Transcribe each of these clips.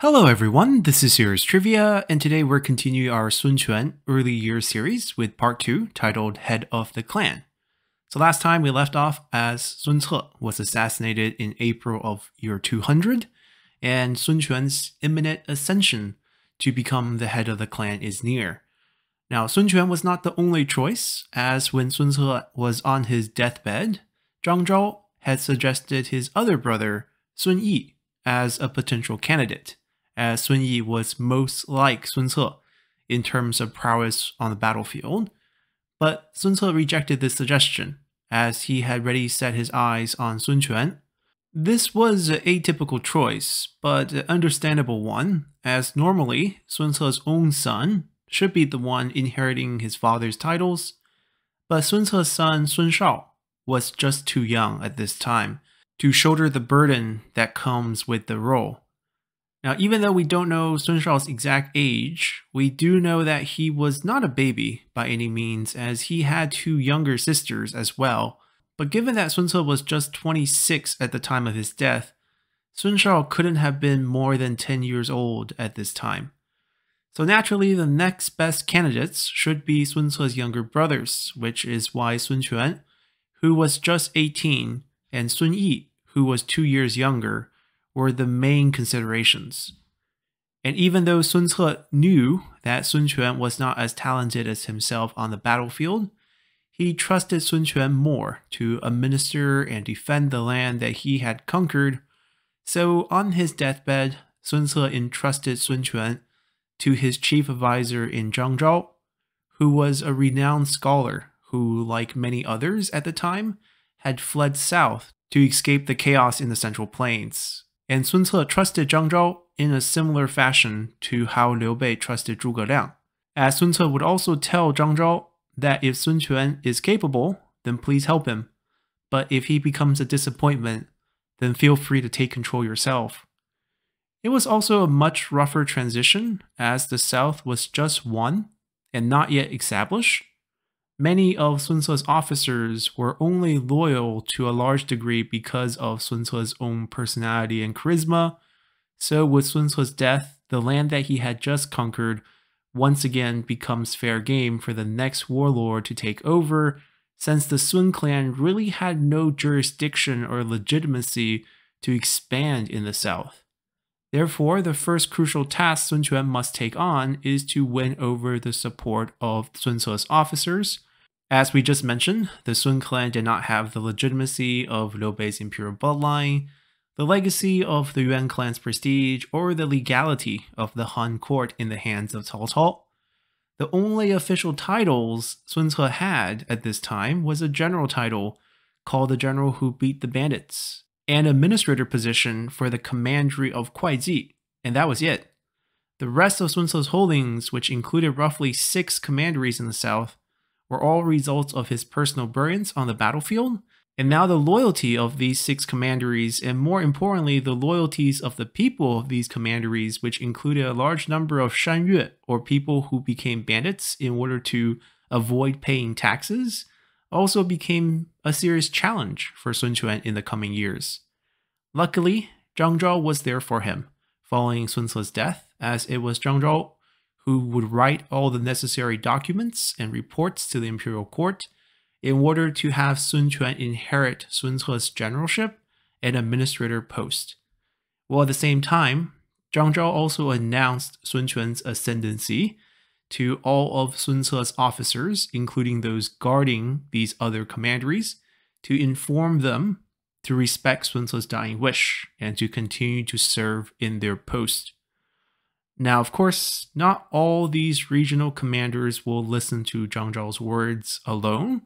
Hello everyone, this is Serious Trivia, and today we're continuing our Sun Quan early years series with part 2 titled Head of the Clan. So last time we left off as Sun Ce was assassinated in April of year 200, and Sun Quan's imminent ascension to become the head of the clan is near. Now Sun Quan was not the only choice, as when Sun Ce was on his deathbed, Zhang Zhao had suggested his other brother, Sun Yi, as a potential candidate, as Sun Yi was most like Sun Ce in terms of prowess on the battlefield. But Sun Ce rejected this suggestion, as he had already set his eyes on Sun Quan. This was an atypical choice, but an understandable one, as normally Sun Ce's own son should be the one inheriting his father's titles, but Sun Ce's son Sun Shao was just too young at this time to shoulder the burden that comes with the role. Now, even though we don't know Sun Shao's exact age, we do know that he was not a baby by any means, as he had two younger sisters as well. But given that Sun Ce was just 26 at the time of his death, Sun Shao couldn't have been more than 10 years old at this time. So naturally, the next best candidates should be Sun Ce's younger brothers, which is why Sun Quan, who was just 18, and Sun Yi, who was 2 years younger, were the main considerations. And even though Sun Ce knew that Sun Quan was not as talented as himself on the battlefield, he trusted Sun Quan more to administer and defend the land that he had conquered. So on his deathbed, Sun Ce entrusted Sun Quan to his chief advisor in Zhang Zhao, who was a renowned scholar who, like many others at the time, had fled south to escape the chaos in the Central Plains. And Sun Ce trusted Zhang Zhao in a similar fashion to how Liu Bei trusted Zhuge Liang, as Sun Ce would also tell Zhang Zhao that if Sun Quan is capable, then please help him, but if he becomes a disappointment, then feel free to take control yourself. It was also a much rougher transition, as the South was just won and not yet established. Many of Sun Ce's officers were only loyal to a large degree because of Sun Ce's own personality and charisma, so with Sun Ce's death, the land that he had just conquered once again becomes fair game for the next warlord to take over, since the Sun clan really had no jurisdiction or legitimacy to expand in the south. Therefore, the first crucial task Sun Quan must take on is to win over the support of Sun Ce's officers. As we just mentioned, the Sun clan did not have the legitimacy of Liu Bei's imperial bloodline, the legacy of the Yuan clan's prestige, or the legality of the Han court in the hands of Cao Cao. The only official titles Sun Ce had at this time was a general title called the General Who Beat the Bandits, and administrator position for the commandery of Kuaiji, and that was it. The rest of Sun Ce's holdings, which included roughly 6 commanderies in the south, were all results of his personal brilliance on the battlefield, and now the loyalty of these 6 commanderies, and more importantly, the loyalties of the people of these commanderies, which included a large number of shanyue, or people who became bandits in order to avoid paying taxes, also became a serious challenge for Sun Quan in the coming years. Luckily, Zhang Zhao was there for him, following Sun Ce's death, as it was Zhang Zhao who would write all the necessary documents and reports to the imperial court in order to have Sun Quan inherit Sun Ce's generalship and administrator post. While at the same time, Zhang Zhao also announced Sun Quan's ascendancy to all of Sun Ce's officers, including those guarding these other commanderies, to inform them to respect Sun Ce's dying wish and to continue to serve in their post. Now, of course, not all these regional commanders will listen to Zhang Zhao's words alone,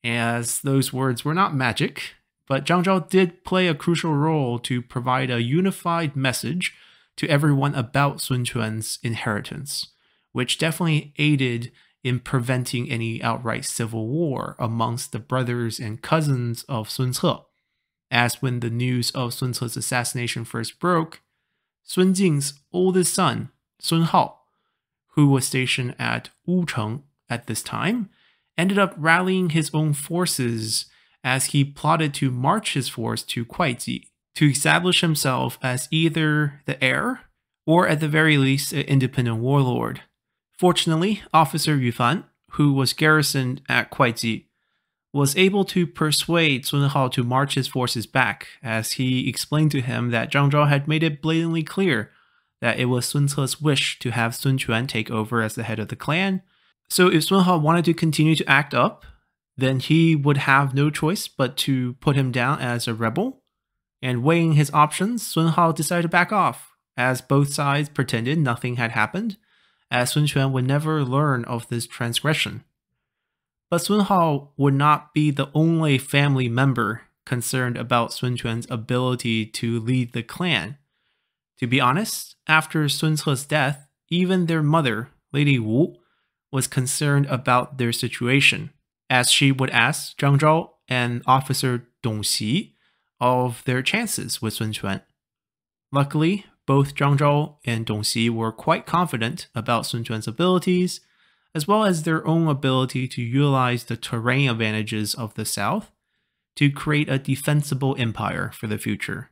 as those words were not magic, but Zhang Zhao did play a crucial role to provide a unified message to everyone about Sun Quan's inheritance, which definitely aided in preventing any outright civil war amongst the brothers and cousins of Sun Ce. As when the news of Sun Ce's assassination first broke, Sun Jing's oldest son, Sun Hao, who was stationed at Wucheng at this time, ended up rallying his own forces as he plotted to march his force to Kuaiji to establish himself as either the heir or at the very least, an independent warlord. Fortunately, Officer Yu Fan, who was garrisoned at Kuaiji, was able to persuade Sun Hao to march his forces back, as he explained to him that Zhang Zhao had made it blatantly clear that it was Sun Ce's wish to have Sun Quan take over as the head of the clan. So if Sun Hao wanted to continue to act up, then he would have no choice but to put him down as a rebel. And weighing his options, Sun Hao decided to back off, as both sides pretended nothing had happened, as Sun Quan would never learn of this transgression. But Sun Hao would not be the only family member concerned about Sun Quan's ability to lead the clan. To be honest, after Sun Ce's death, even their mother, Lady Wu, was concerned about their situation, as she would ask Zhang Zhao and Officer Dong Xi of their chances with Sun Quan. Luckily, both Zhang Zhao and Dong Xi were quite confident about Sun Quan's abilities, as well as their own ability to utilize the terrain advantages of the south to create a defensible empire for the future.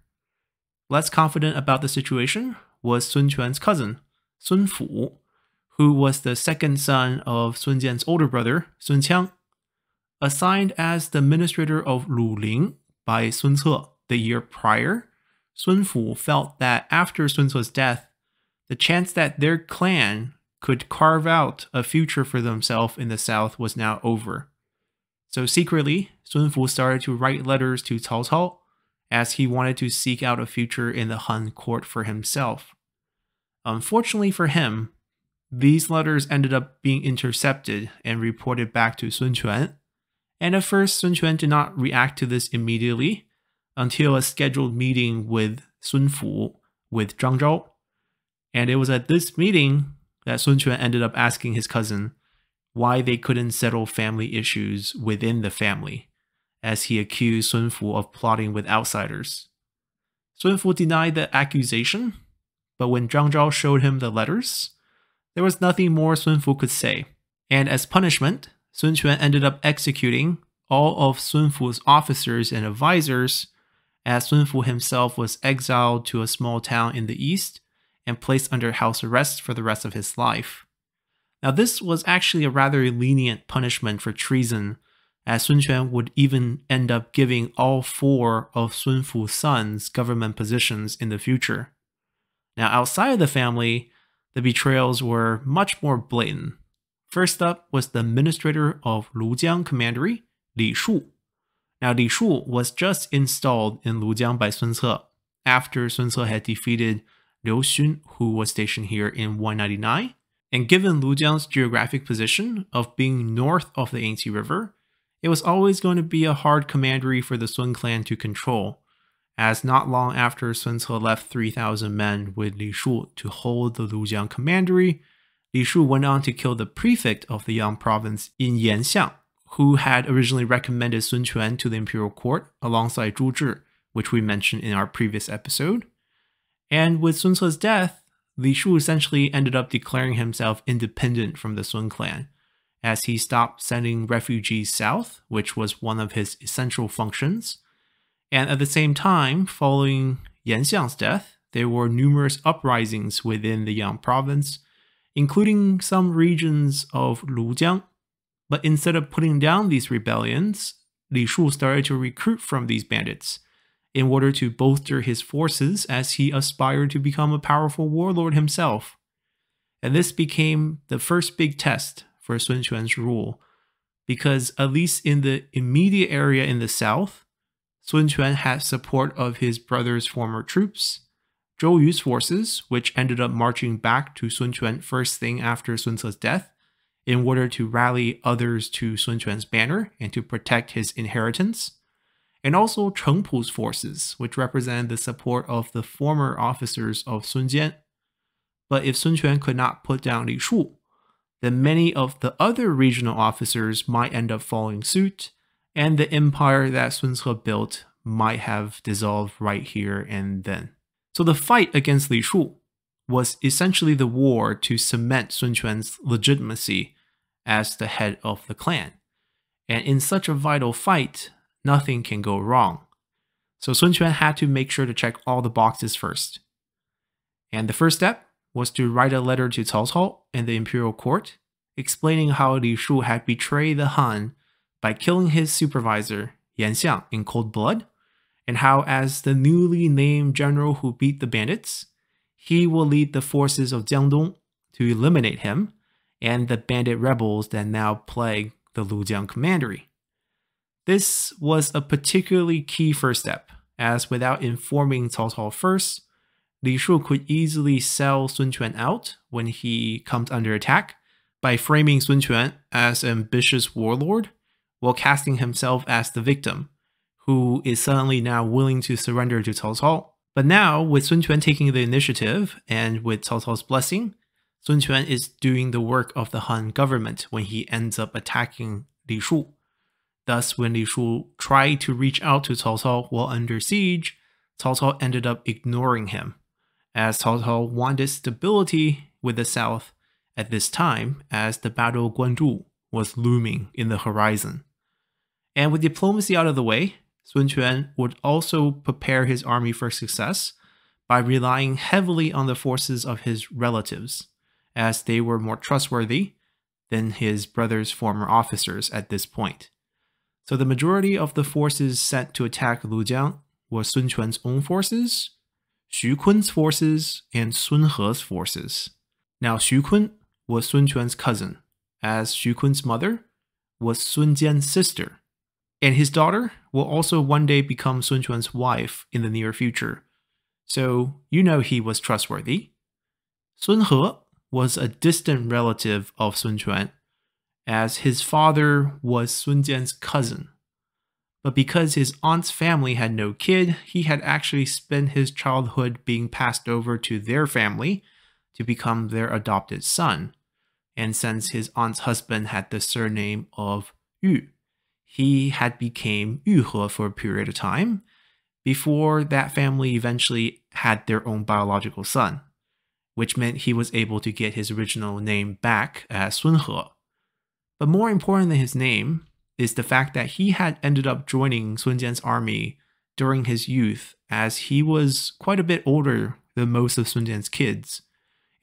Less confident about the situation was Sun Quan's cousin, Sun Fu, who was the second son of Sun Jian's older brother, Sun Qiang. Assigned as the administrator of Luling by Sun Ce the year prior, Sun Fu felt that after Sun Ce's death, the chance that their clan could carve out a future for themselves in the south was now over. So secretly, Sun Fu started to write letters to Cao Cao, as he wanted to seek out a future in the Han court for himself. Unfortunately for him, these letters ended up being intercepted and reported back to Sun Quan, and at first Sun Quan did not react to this immediately until a scheduled meeting with Sun Fu with Zhang Zhao, and it was at this meeting that Sun Quan ended up asking his cousin why they couldn't settle family issues within the family, as he accused Sun Fu of plotting with outsiders. Sun Fu denied the accusation, but when Zhang Zhao showed him the letters, there was nothing more Sun Fu could say, and as punishment, Sun Quan ended up executing all of Sun Fu's officers and advisors, as Sun Fu himself was exiled to a small town in the east and placed under house arrest for the rest of his life. Now this was actually a rather lenient punishment for treason, as Sun Quan would even end up giving all 4 of Sun Fu's sons government positions in the future. Now outside of the family, the betrayals were much more blatant. First up was the administrator of Lujiang Commandery, Li Shu. Now Li Shu was just installed in Lujiang by Sun Ce, after Sun Ce had defeated Liu Xun, who was stationed here in 199, and given Lujiang's geographic position of being north of the Yangtze River, it was always going to be a hard commandery for the Sun clan to control, as not long after Sun Ce left 3,000 men with Li Shu to hold the Lujiang commandery, Li Shu went on to kill the prefect of the Yang province in Yanxiang, who had originally recommended Sun Quan to the imperial court alongside Zhu Zhi, which we mentioned in our previous episode. And with Sun Ce's death, Li Shu essentially ended up declaring himself independent from the Sun clan, as he stopped sending refugees south, which was one of his essential functions. And at the same time, following Yanxiang's death, there were numerous uprisings within the Yang province, including some regions of Lujiang. But instead of putting down these rebellions, Li Shu started to recruit from these bandits, in order to bolster his forces as he aspired to become a powerful warlord himself. And this became the first big test for Sun Quan's rule, because at least in the immediate area in the south, Sun Quan had support of his brother's former troops, Zhou Yu's forces, which ended up marching back to Sun Quan first thing after Sun Ce's death, in order to rally others to Sun Quan's banner and to protect his inheritance, and also Cheng Pu's forces, which represented the support of the former officers of Sun Jian. But if Sun Quan could not put down Li Shu, then many of the other regional officers might end up following suit, and the empire that Sun Ce built might have dissolved right here and then. So the fight against Li Shu was essentially the war to cement Sun Quan's legitimacy as the head of the clan. And in such a vital fight, nothing can go wrong. So Sun Quan had to make sure to check all the boxes first. And the first step was to write a letter to Cao Cao and the imperial court, explaining how Li Shu had betrayed the Han by killing his supervisor, Yan Xiang, in cold blood, and how, as the newly named general who beat the bandits, he will lead the forces of Jiangdong to eliminate him and the bandit rebels that now plague the Lujiang commandery. This was a particularly key first step, as without informing Cao Cao first, Li Shu could easily sell Sun Quan out when he comes under attack by framing Sun Quan as an ambitious warlord while casting himself as the victim, who is suddenly now willing to surrender to Cao Cao. But now, with Sun Quan taking the initiative and with Cao Cao's blessing, Sun Quan is doing the work of the Han government when he ends up attacking Li Shu. Thus, when Li Shu tried to reach out to Cao Cao while under siege, Cao Cao ended up ignoring him, as Cao Cao wanted stability with the south at this time as the Battle of Guanzhou was looming in the horizon. And with diplomacy out of the way, Sun Quan would also prepare his army for success by relying heavily on the forces of his relatives, as they were more trustworthy than his brother's former officers at this point. So the majority of the forces sent to attack Lujiang were Sun Quan's own forces, Xu Kun's forces, and Sun He's forces. Now Xu Kun was Sun Quan's cousin, as Xu Kun's mother was Sun Jian's sister, and his daughter will also one day become Sun Quan's wife in the near future. So you know he was trustworthy. Sun He was a distant relative of Sun Quan, as his father was Sun Jian's cousin. But because his aunt's family had no kid, he had actually spent his childhood being passed over to their family to become their adopted son. And since his aunt's husband had the surname of Yu, he had become Yu He for a period of time before that family eventually had their own biological son, which meant he was able to get his original name back as Sun He. But more important than his name is the fact that he had ended up joining Sun Jian's army during his youth, as he was quite a bit older than most of Sun Jian's kids.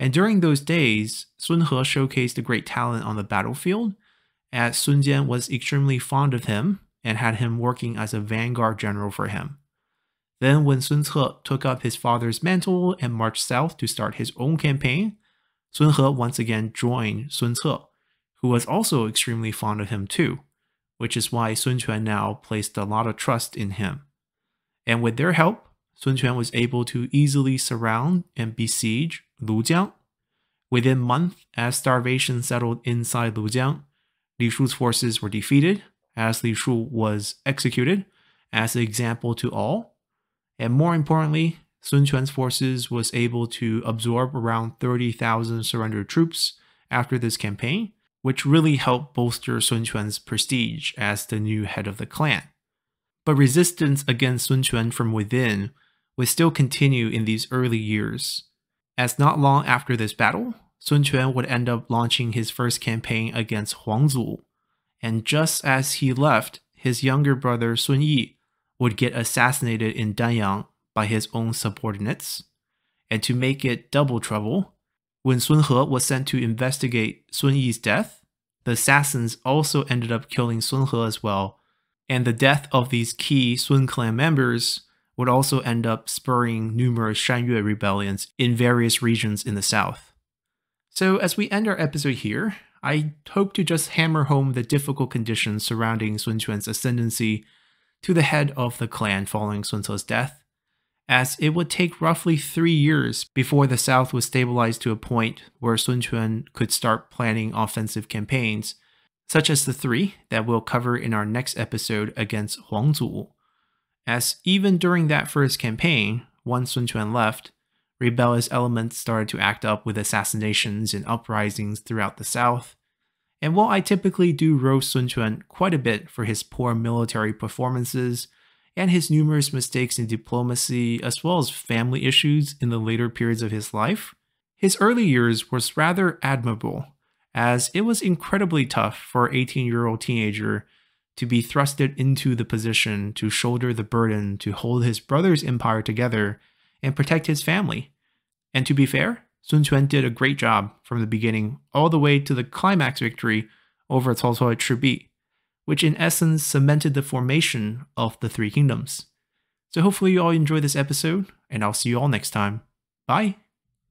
And during those days, Sun He showcased a great talent on the battlefield, as Sun Jian was extremely fond of him and had him working as a vanguard general for him. Then when Sun He took up his father's mantle and marched south to start his own campaign, Sun He once again joined Sun Ce, who was also extremely fond of him too, which is why Sun Quan now placed a lot of trust in him. And with their help, Sun Quan was able to easily surround and besiege Lujiang. Within months, as starvation settled inside Lujiang, Li Shu's forces were defeated, as Li Shu was executed as an example to all. And more importantly, Sun Quan's forces was able to absorb around 30,000 surrendered troops after this campaign, which really helped bolster Sun Quan's prestige as the new head of the clan. But resistance against Sun Quan from within would still continue in these early years, as not long after this battle, Sun Quan would end up launching his first campaign against Huangzu, and just as he left, his younger brother Sun Yi would get assassinated in Danyang by his own subordinates. And to make it double trouble, when Sun He was sent to investigate Sun Yi's death, the assassins also ended up killing Sun He as well, and the death of these key Sun clan members would also end up spurring numerous Shanyue rebellions in various regions in the south. So as we end our episode here, I hope to just hammer home the difficult conditions surrounding Sun Quan's ascendancy to the head of the clan following Sun Ce's death, as it would take roughly 3 years before the south was stabilized to a point where Sun Quan could start planning offensive campaigns, such as the 3 that we'll cover in our next episode against Huangzu. As even during that first campaign, once Sun Quan left, rebellious elements started to act up with assassinations and uprisings throughout the south. And while I typically do roast Sun Quan quite a bit for his poor military performances and his numerous mistakes in diplomacy as well as family issues in the later periods of his life, his early years was rather admirable, as it was incredibly tough for an 18-year-old teenager to be thrusted into the position to shoulder the burden to hold his brother's empire together and protect his family. And to be fair, Sun Quan did a great job from the beginning all the way to the climax victory over Cao Cao at Chibi, which in essence cemented the formation of the Three Kingdoms. So hopefully you all enjoyed this episode, and I'll see you all next time. Bye!